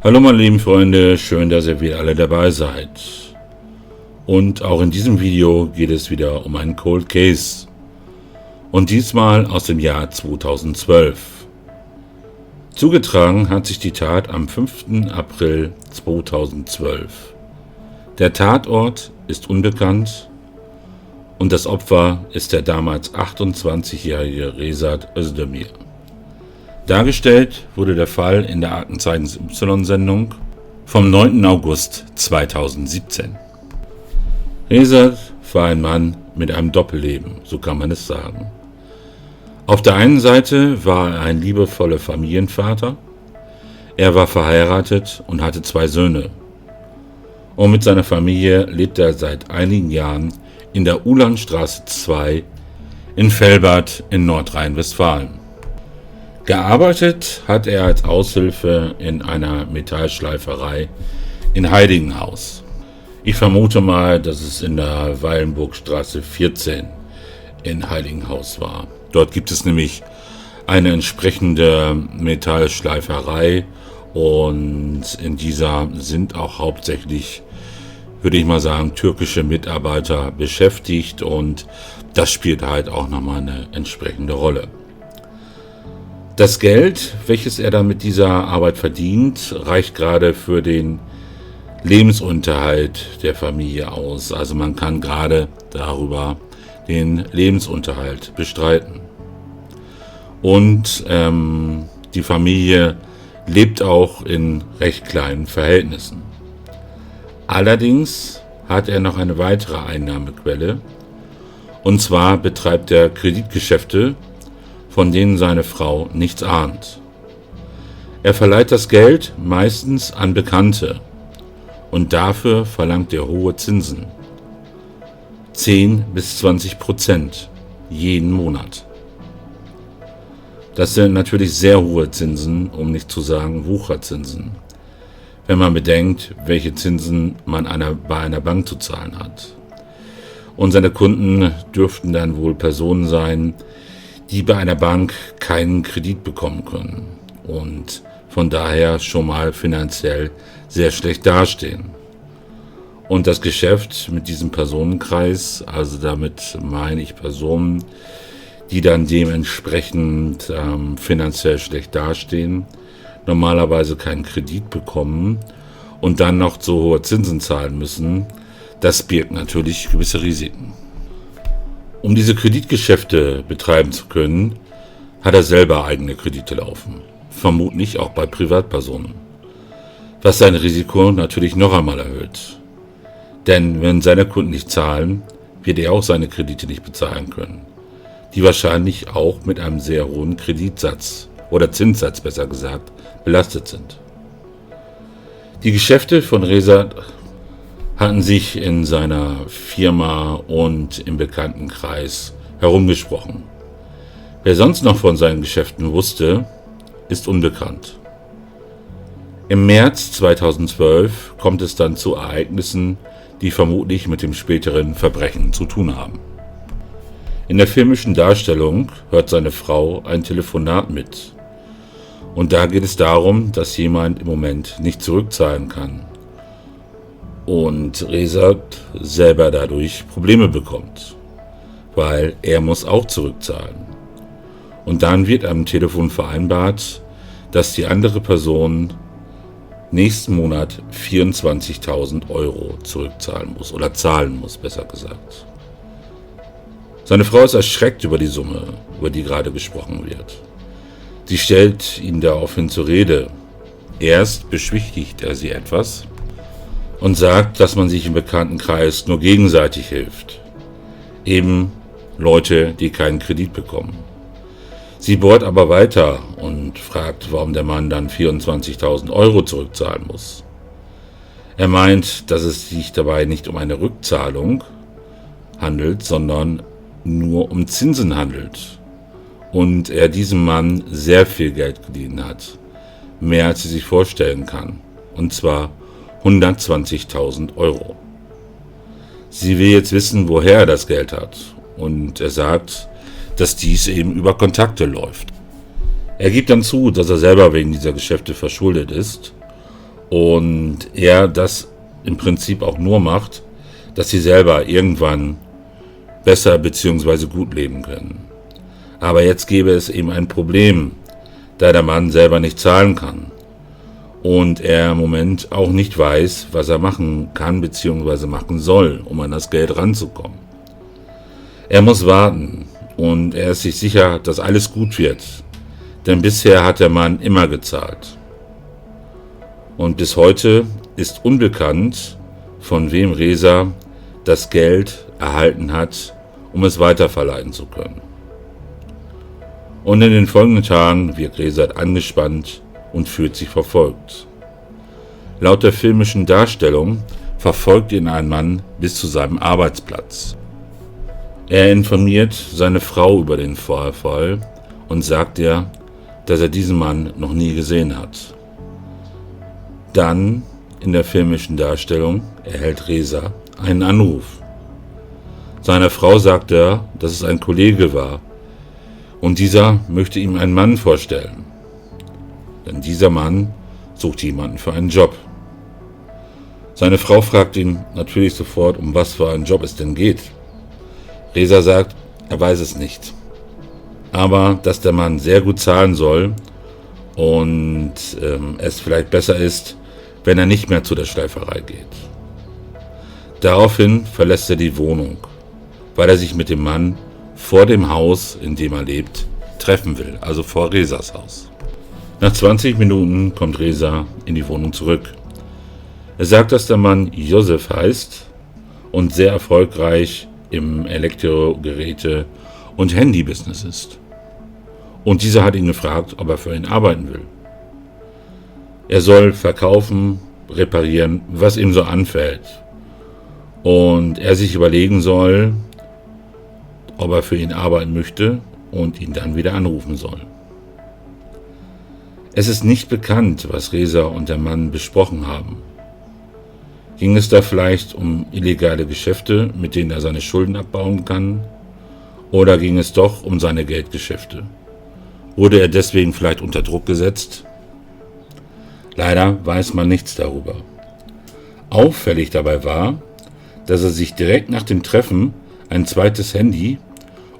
Hallo meine lieben Freunde, schön, dass ihr wieder alle dabei seid. Und auch in diesem Video geht es wieder um einen Cold Case. Und diesmal aus dem Jahr 2012. Zugetragen hat sich die Tat am 5. April 2012. Der Tatort ist unbekannt und das Opfer ist der damals 28-jährige Rezat Özdemir. Dargestellt wurde der Fall in der Aktenzeichen Y-Sendung vom 9. August 2017. Rezat war ein Mann mit einem Doppelleben, so kann man es sagen. Auf der einen Seite war er ein liebevoller Familienvater, er war verheiratet und hatte 2 Söhne. Und mit seiner Familie lebt er seit einigen Jahren in der Ulanstraße 2 in Velbert in Nordrhein-Westfalen. Gearbeitet hat er als Aushilfe in einer Metallschleiferei in Heidingenhaus. Ich vermute mal, dass es in der Weilenburgstraße 14 in Heidingenhaus war. Dort gibt es nämlich eine entsprechende Metallschleiferei und in dieser sind auch hauptsächlich, würde ich mal sagen, türkische Mitarbeiter beschäftigt und das spielt halt auch nochmal eine entsprechende Rolle. Das Geld, welches er dann mit dieser Arbeit verdient, reicht gerade für den Lebensunterhalt der Familie aus. Also man kann gerade darüber den Lebensunterhalt bestreiten. Und die Familie lebt auch in recht kleinen Verhältnissen. Allerdings hat er noch eine weitere Einnahmequelle. Und zwar betreibt er Kreditgeschäfte, von denen seine Frau nichts ahnt. Er verleiht das Geld meistens an Bekannte und dafür verlangt er hohe Zinsen. 10-20% jeden Monat. Das sind natürlich sehr hohe Zinsen, um nicht zu sagen Wucherzinsen, wenn man bedenkt, welche Zinsen man bei einer Bank zu zahlen hat. Und seine Kunden dürften dann wohl Personen sein, die bei einer Bank keinen Kredit bekommen können und von daher schon mal finanziell sehr schlecht dastehen. Und das Geschäft mit diesem Personenkreis, also damit meine ich Personen, die dann dementsprechend finanziell schlecht dastehen, normalerweise keinen Kredit bekommen und dann noch so hohe Zinsen zahlen müssen, das birgt natürlich gewisse Risiken. Um diese Kreditgeschäfte betreiben zu können, hat er selber eigene Kredite laufen, vermutlich auch bei Privatpersonen, was sein Risiko natürlich noch einmal erhöht. Denn wenn seine Kunden nicht zahlen, wird er auch seine Kredite nicht bezahlen können, die wahrscheinlich auch mit einem sehr hohen Kreditsatz oder Zinssatz besser gesagt belastet sind. Die Geschäfte von Rezat hatten sich in seiner Firma und im Bekanntenkreis herumgesprochen. Wer sonst noch von seinen Geschäften wusste, ist unbekannt. Im März 2012 kommt es dann zu Ereignissen, die vermutlich mit dem späteren Verbrechen zu tun haben. In der filmischen Darstellung hört seine Frau ein Telefonat mit. Und da geht es darum, dass jemand im Moment nicht zurückzahlen kann. Und Rezat selber dadurch Probleme bekommt, weil er muss auch zurückzahlen. Und dann wird am Telefon vereinbart, dass die andere Person nächsten Monat 24.000 € zurückzahlen muss oder zahlen muss, besser gesagt. Seine Frau ist erschreckt über die Summe, über die gerade gesprochen wird. Sie stellt ihn daraufhin zur Rede. Erst beschwichtigt er sie etwas und sagt, dass man sich im Bekanntenkreis nur gegenseitig hilft. Eben Leute, die keinen Kredit bekommen. Sie bohrt aber weiter und fragt, warum der Mann dann 24.000 € zurückzahlen muss. Er meint, dass es sich dabei nicht um eine Rückzahlung handelt, sondern nur um Zinsen handelt. Und er diesem Mann sehr viel Geld geliehen hat. Mehr als sie sich vorstellen kann. Und zwar 120.000 €. Sie will jetzt wissen, woher er das Geld hat. Und er sagt, dass dies eben über Kontakte läuft. Er gibt dann zu, dass er selber wegen dieser Geschäfte verschuldet ist und er das im Prinzip auch nur macht, dass sie selber irgendwann besser bzw. gut leben können. Aber jetzt gäbe es eben ein Problem, da der Mann selber nicht zahlen kann und er im Moment auch nicht weiß, was er machen kann bzw. machen soll, um an das Geld ranzukommen. Er muss warten und er ist sich sicher, dass alles gut wird, denn bisher hat der Mann immer gezahlt. Und bis heute ist unbekannt, von wem Reza das Geld erhalten hat, um es weiterverleihen zu können. Und in den folgenden Tagen wird Reza angespannt und fühlt sich verfolgt. Laut der filmischen Darstellung verfolgt ihn ein Mann bis zu seinem Arbeitsplatz. Er informiert seine Frau über den Vorfall und sagt ihr, dass er diesen Mann noch nie gesehen hat. Dann, in der filmischen Darstellung, erhält Reza einen Anruf. Seiner Frau sagt er, dass es ein Kollege war und dieser möchte ihm einen Mann vorstellen. Denn dieser Mann sucht jemanden für einen Job. Seine Frau fragt ihn natürlich sofort, um was für einen Job es denn geht. Reza sagt, er weiß es nicht. Aber dass der Mann sehr gut zahlen soll und es vielleicht besser ist, wenn er nicht mehr zu der Schleiferei geht. Daraufhin verlässt er die Wohnung, weil er sich mit dem Mann vor dem Haus, in dem er lebt, treffen will, also vor Rezas Haus. Nach 20 Minuten kommt Reza in die Wohnung zurück. Er sagt, dass der Mann Josef heißt und sehr erfolgreich im Elektrogeräte- und Handybusiness ist. Und dieser hat ihn gefragt, ob er für ihn arbeiten will. Er soll verkaufen, reparieren, was ihm so anfällt. Und er sich überlegen soll, ob er für ihn arbeiten möchte und ihn dann wieder anrufen soll. Es ist nicht bekannt, was Reza und der Mann besprochen haben. Ging es da vielleicht um illegale Geschäfte, mit denen er seine Schulden abbauen kann? Oder ging es doch um seine Geldgeschäfte? Wurde er deswegen vielleicht unter Druck gesetzt? Leider weiß man nichts darüber. Auffällig dabei war, dass er sich direkt nach dem Treffen ein zweites Handy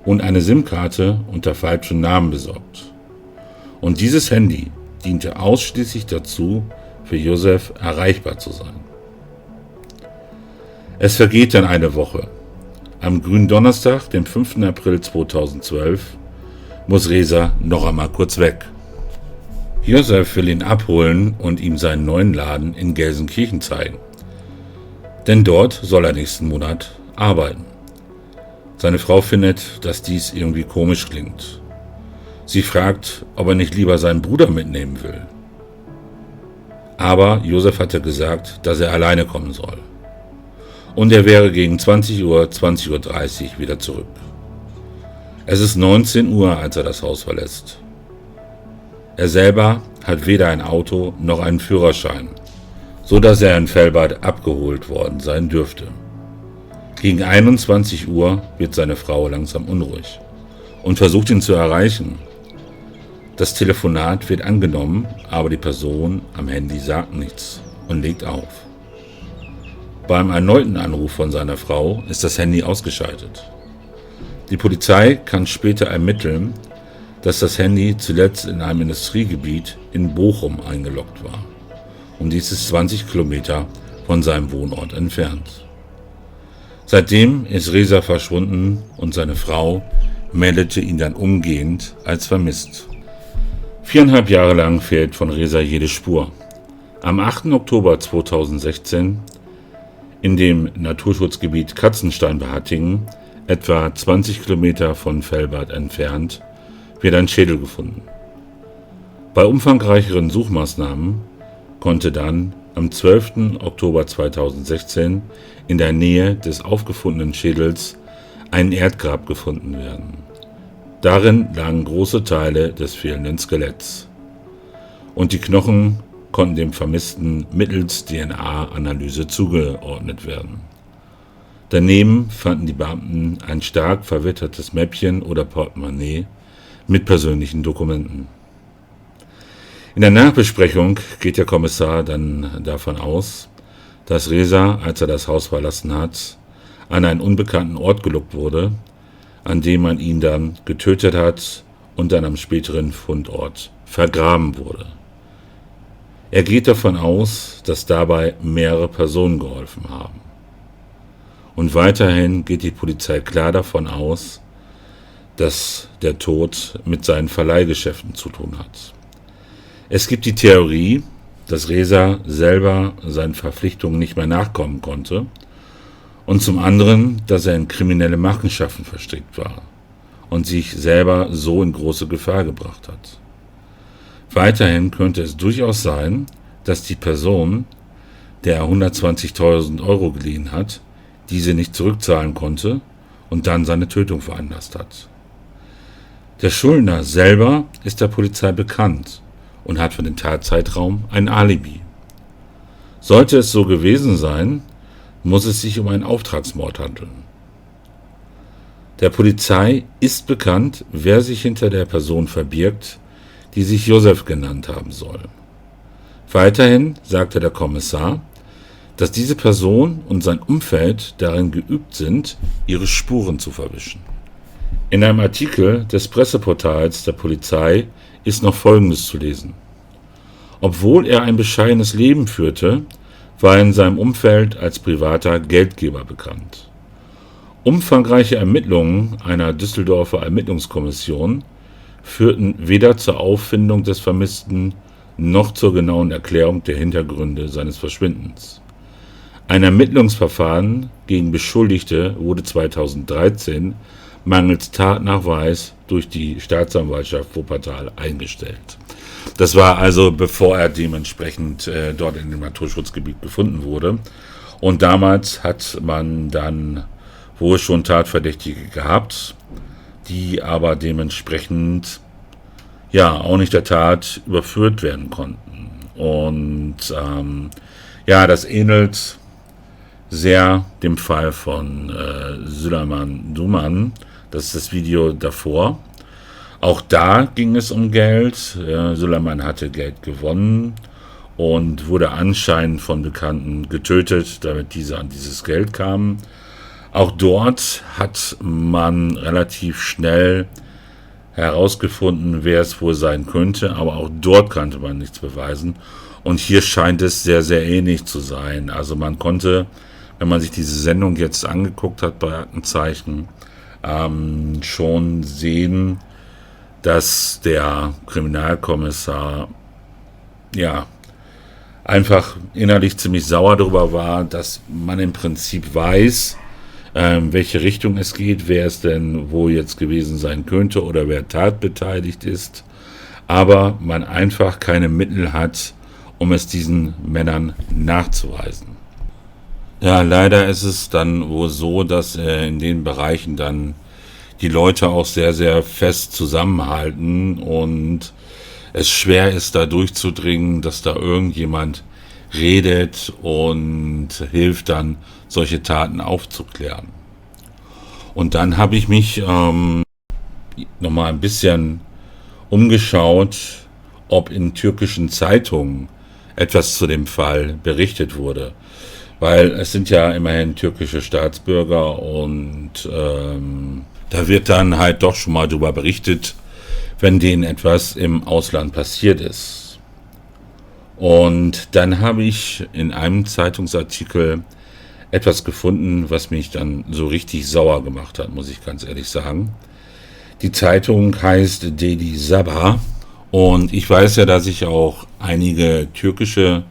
und eine SIM-Karte unter falschem Namen besorgt. Und dieses Handy diente ausschließlich dazu, für Josef erreichbar zu sein. Es vergeht dann eine Woche. Am Gründonnerstag, dem 5. April 2012, muss Reza noch einmal kurz weg. Josef will ihn abholen und ihm seinen neuen Laden in Gelsenkirchen zeigen. Denn dort soll er nächsten Monat arbeiten. Seine Frau findet, dass dies irgendwie komisch klingt. Sie fragt, ob er nicht lieber seinen Bruder mitnehmen will. Aber Josef hatte gesagt, dass er alleine kommen soll. Und er wäre gegen 20 Uhr, 20:30 Uhr wieder zurück. Es ist 19 Uhr, als er das Haus verlässt. Er selber hat weder ein Auto noch einen Führerschein, so dass er in Velbad abgeholt worden sein dürfte. Gegen 21 Uhr wird seine Frau langsam unruhig und versucht ihn zu erreichen. Das Telefonat wird angenommen, aber die Person am Handy sagt nichts und legt auf. Beim erneuten Anruf von seiner Frau ist das Handy ausgeschaltet. Die Polizei kann später ermitteln, dass das Handy zuletzt in einem Industriegebiet in Bochum eingeloggt war. Und dies ist 20 Kilometer von seinem Wohnort entfernt. Seitdem ist Reza verschwunden und seine Frau meldete ihn dann umgehend als vermisst. 4,5 Jahre lang fehlt von Reza jede Spur. Am 8. Oktober 2016 in dem Naturschutzgebiet Katzenstein bei Hattingen, etwa 20 Kilometer von Velbad entfernt, wird ein Schädel gefunden. Bei umfangreicheren Suchmaßnahmen konnte dann am 12. Oktober 2016 in der Nähe des aufgefundenen Schädels ein Erdgrab gefunden werden. Darin lagen große Teile des fehlenden Skeletts. Und die Knochen konnten dem Vermissten mittels DNA-Analyse zugeordnet werden. Daneben fanden die Beamten ein stark verwittertes Mäppchen oder Portemonnaie mit persönlichen Dokumenten. In der Nachbesprechung geht der Kommissar dann davon aus, dass Reza, als er das Haus verlassen hat, an einen unbekannten Ort gelockt wurde, an dem man ihn dann getötet hat und dann am späteren Fundort vergraben wurde. Er geht davon aus, dass dabei mehrere Personen geholfen haben. Und weiterhin geht die Polizei klar davon aus, dass der Tod mit seinen Verleihgeschäften zu tun hat. Es gibt die Theorie, dass Reza selber seinen Verpflichtungen nicht mehr nachkommen konnte und zum anderen, dass er in kriminelle Machenschaften verstrickt war und sich selber so in große Gefahr gebracht hat. Weiterhin könnte es durchaus sein, dass die Person, der 120.000 Euro geliehen hat, diese nicht zurückzahlen konnte und dann seine Tötung veranlasst hat. Der Schuldner selber ist der Polizei bekannt und hat für den Tatzeitraum ein Alibi. Sollte es so gewesen sein, muss es sich um einen Auftragsmord handeln. Der Polizei ist bekannt, wer sich hinter der Person verbirgt, die sich Josef genannt haben soll. Weiterhin sagte der Kommissar, dass diese Person und sein Umfeld darin geübt sind, ihre Spuren zu verwischen. In einem Artikel des Presseportals der Polizei ist noch Folgendes zu lesen. Obwohl er ein bescheidenes Leben führte, war er in seinem Umfeld als privater Geldgeber bekannt. Umfangreiche Ermittlungen einer Düsseldorfer Ermittlungskommission führten weder zur Auffindung des Vermissten noch zur genauen Erklärung der Hintergründe seines Verschwindens. Ein Ermittlungsverfahren gegen Beschuldigte wurde 2013 mangels Tatnachweis durch die Staatsanwaltschaft Wuppertal eingestellt. Das war also, bevor er dementsprechend dort in dem Naturschutzgebiet gefunden wurde. Und damals hat man dann wohl schon Tatverdächtige gehabt, die aber dementsprechend auch nicht der Tat überführt werden konnten. Und das ähnelt sehr dem Fall von Süleyman Duman. Das ist das Video davor. Auch da ging es um Geld. Süleyman hatte Geld gewonnen und wurde anscheinend von Bekannten getötet, damit diese an dieses Geld kamen. Auch dort hat man relativ schnell herausgefunden, wer es wohl sein könnte, aber auch dort konnte man nichts beweisen. Und hier scheint es sehr, sehr ähnlich zu sein. Also man konnte, wenn man sich diese Sendung jetzt angeguckt hat bei Aktenzeichen, schon sehen, dass der Kriminalkommissar einfach innerlich ziemlich sauer darüber war, dass man im Prinzip weiß, welche Richtung es geht, wer es denn wo jetzt gewesen sein könnte oder wer tatbeteiligt ist, aber man einfach keine Mittel hat, um es diesen Männern nachzuweisen. Ja, leider ist es dann wohl so, dass in den Bereichen dann die Leute auch sehr, sehr fest zusammenhalten und es schwer ist, da durchzudringen, dass da irgendjemand redet und hilft dann, solche Taten aufzuklären. Und dann habe ich mich nochmal ein bisschen umgeschaut, ob in türkischen Zeitungen etwas zu dem Fall berichtet wurde. Weil es sind ja immerhin türkische Staatsbürger und da wird dann halt doch schon mal darüber berichtet, wenn denen etwas im Ausland passiert ist. Und dann habe ich in einem Zeitungsartikel etwas gefunden, was mich dann so richtig sauer gemacht hat, muss ich ganz ehrlich sagen. Die Zeitung heißt Daily Sabah und ich weiß ja, dass ich auch einige türkische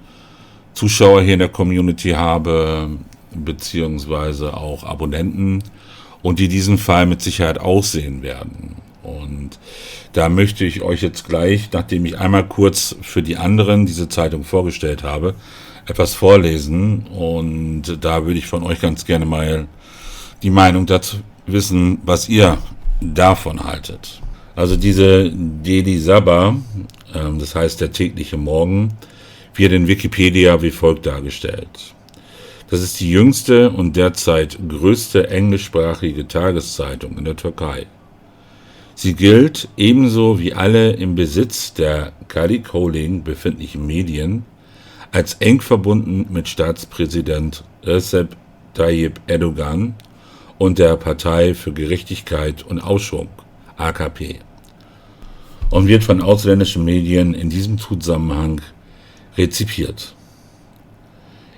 Zuschauer hier in der Community habe, beziehungsweise auch Abonnenten und die diesen Fall mit Sicherheit auch sehen werden. Und da möchte ich euch jetzt gleich, nachdem ich einmal kurz für die anderen diese Zeitung vorgestellt habe, etwas vorlesen und da würde ich von euch ganz gerne mal die Meinung dazu wissen, was ihr davon haltet. Also diese Daily Sabah, das heißt der tägliche Morgen, wird in Wikipedia wie folgt dargestellt. Das ist die jüngste und derzeit größte englischsprachige Tageszeitung in der Türkei. Sie gilt ebenso wie alle im Besitz der Kadık Holding befindlichen Medien als eng verbunden mit Staatspräsident Recep Tayyip Erdogan und der Partei für Gerechtigkeit und Aufschwung, AKP, und wird von ausländischen Medien in diesem Zusammenhang rezipiert.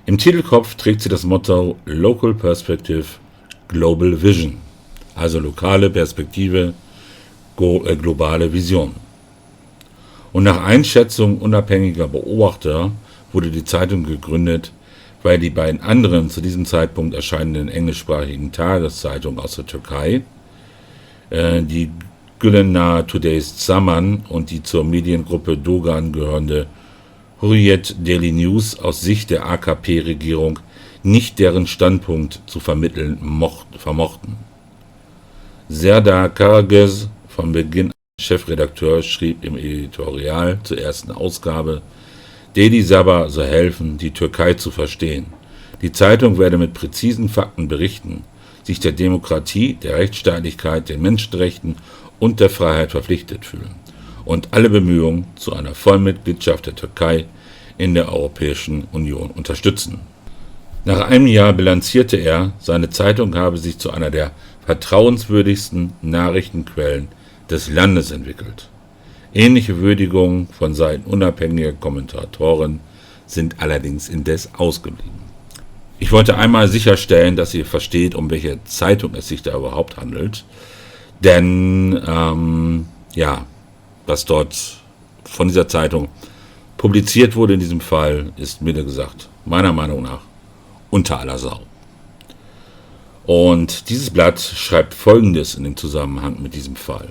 Im Titelkopf trägt sie das Motto Local Perspective, Global Vision, also lokale Perspektive, globale Vision. Und nach Einschätzung unabhängiger Beobachter wurde die Zeitung gegründet, weil die beiden anderen zu diesem Zeitpunkt erscheinenden englischsprachigen Tageszeitungen aus der Türkei, die Gülenar Today's Zaman und die zur Mediengruppe Doğan gehörende Hürriyet Daily News aus Sicht der AKP-Regierung nicht deren Standpunkt zu vermitteln vermochten. Serdar Karagöz, von Beginn an Chefredakteur, schrieb im Editorial zur ersten Ausgabe, Deli Sabah soll helfen, die Türkei zu verstehen. Die Zeitung werde mit präzisen Fakten berichten, sich der Demokratie, der Rechtsstaatlichkeit, den Menschenrechten und der Freiheit verpflichtet fühlen und alle Bemühungen zu einer Vollmitgliedschaft der Türkei in der Europäischen Union unterstützen. Nach einem Jahr bilanzierte er, seine Zeitung habe sich zu einer der vertrauenswürdigsten Nachrichtenquellen des Landes entwickelt. Ähnliche Würdigungen von Seiten unabhängiger Kommentatoren sind allerdings indes ausgeblieben. Ich wollte einmal sicherstellen, dass ihr versteht, um welche Zeitung es sich da überhaupt handelt, denn was dort von dieser Zeitung publiziert wurde in diesem Fall, ist milde gesagt, meiner Meinung nach, unter aller Sau. Und dieses Blatt schreibt Folgendes in dem Zusammenhang mit diesem Fall.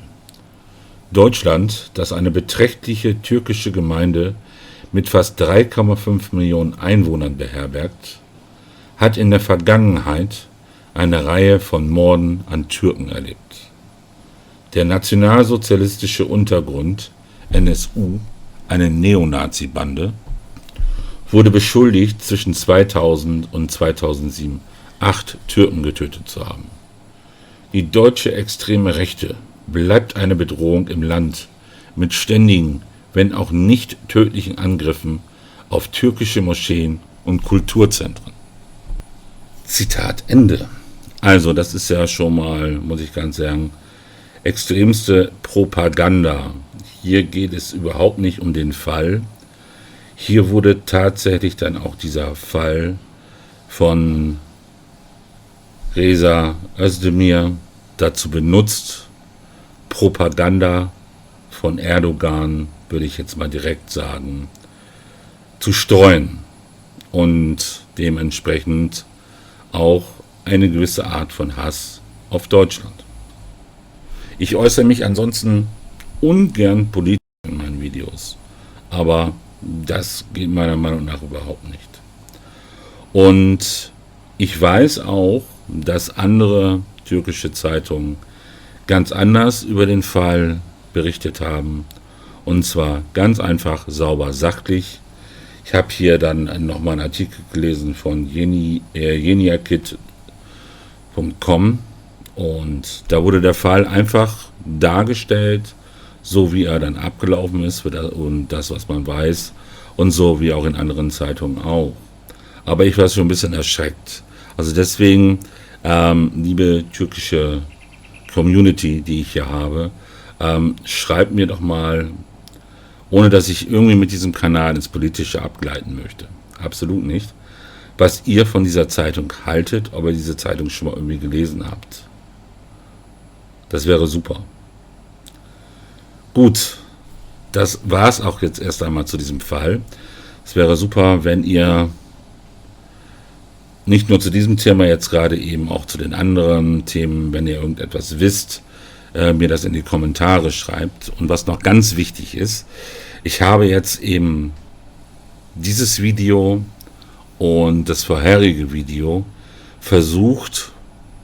Deutschland, das eine beträchtliche türkische Gemeinde mit fast 3,5 Millionen Einwohnern beherbergt, hat in der Vergangenheit eine Reihe von Morden an Türken erlebt. Der nationalsozialistische Untergrund, NSU, eine Neonazi-Bande, wurde beschuldigt, zwischen 2000 und 2007 8 Türken getötet zu haben. Die deutsche extreme Rechte bleibt eine Bedrohung im Land mit ständigen, wenn auch nicht tödlichen Angriffen auf türkische Moscheen und Kulturzentren. Zitat Ende. Also das ist ja schon mal, muss ich ganz sagen, extremste Propaganda. Hier geht es überhaupt nicht um den Fall. Hier wurde tatsächlich dann auch dieser Fall von Reza Özdemir dazu benutzt, Propaganda von Erdogan, würde ich jetzt mal direkt sagen, zu streuen und dementsprechend auch eine gewisse Art von Hass auf Deutschland. Ich äußere mich ansonsten ungern politisch in meinen Videos, aber das geht meiner Meinung nach überhaupt nicht. Und ich weiß auch, dass andere türkische Zeitungen ganz anders über den Fall berichtet haben, und zwar ganz einfach, sauber, sachlich. Ich habe hier dann nochmal einen Artikel gelesen von yeniakit.com und da wurde der Fall einfach dargestellt, so wie er dann abgelaufen ist und das, was man weiß, und so wie auch in anderen Zeitungen auch. Aber ich war schon ein bisschen erschreckt. Also deswegen, liebe türkische Community, die ich hier habe, schreibt mir doch mal, ohne dass ich irgendwie mit diesem Kanal ins Politische abgleiten möchte. Absolut nicht. Was ihr von dieser Zeitung haltet, ob ihr diese Zeitung schon mal irgendwie gelesen habt. Das wäre super. Gut, das war es auch jetzt erst einmal zu diesem Fall. Es wäre super, wenn ihr nicht nur zu diesem Thema jetzt gerade eben auch zu den anderen Themen, wenn ihr irgendetwas wisst, mir das in die Kommentare schreibt. Und was noch ganz wichtig ist, ich habe jetzt eben dieses Video und das vorherige Video versucht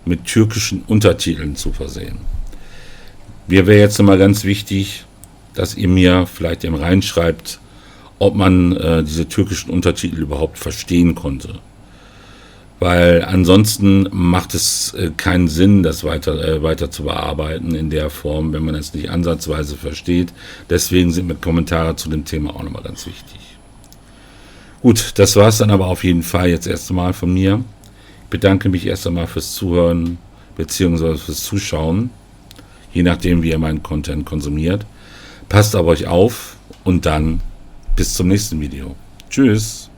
mit türkischen Untertiteln zu versehen. Mir wäre jetzt nochmal ganz wichtig, dass ihr mir vielleicht eben reinschreibt, ob man diese türkischen Untertitel überhaupt verstehen konnte. weil ansonsten macht es keinen Sinn, das weiter zu bearbeiten in der Form, wenn man es nicht ansatzweise versteht. Deswegen sind mir Kommentare zu dem Thema auch nochmal ganz wichtig. Gut, das war es dann aber auf jeden Fall jetzt erst einmal von mir. Ich bedanke mich erst einmal fürs Zuhören bzw. fürs Zuschauen, je nachdem, wie ihr meinen Content konsumiert. Passt auf euch auf und dann bis zum nächsten Video. Tschüss!